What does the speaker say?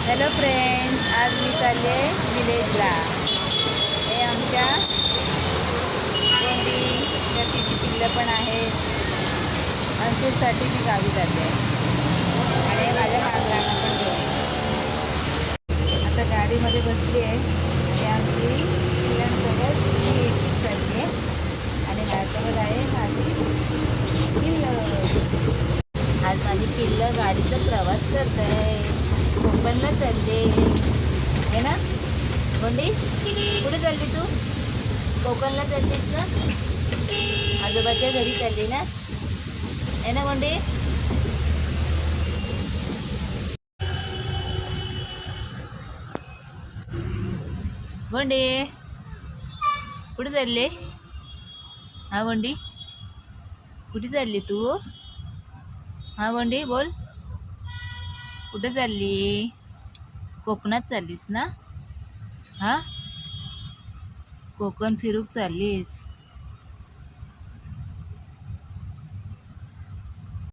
Hello friends, आज मी चालले विलेजला. हे आमच्या कोंडी तिची पिल्लं पण आहेत. अंशूसाठी मी गावी जाते आणि माझ्या मागरांना पण घेऊन आता गाडीमध्ये बसली आहे. आणि आमची पिल्लांसोबत मी एकटीच चालली आहे आणि माझ्यासोबत आहे माझी पिल्लं. आज माझी पिल्लं गाडीचा प्रवास करत आहे. कोकणला चालले आहे ना कोंडी? कुठे चालली तू? कोकणला चाललीस ना? आजोबाच्या घरी चालली ना? आहे ना कोंडी? कोंडी कुठे चालले? हा कोंडी, कुठे चालली तू? हा कोंडी बोल, कुठे चालली? कोकणात चाललीस ना? हा, कोकण फिरूक चाललीस.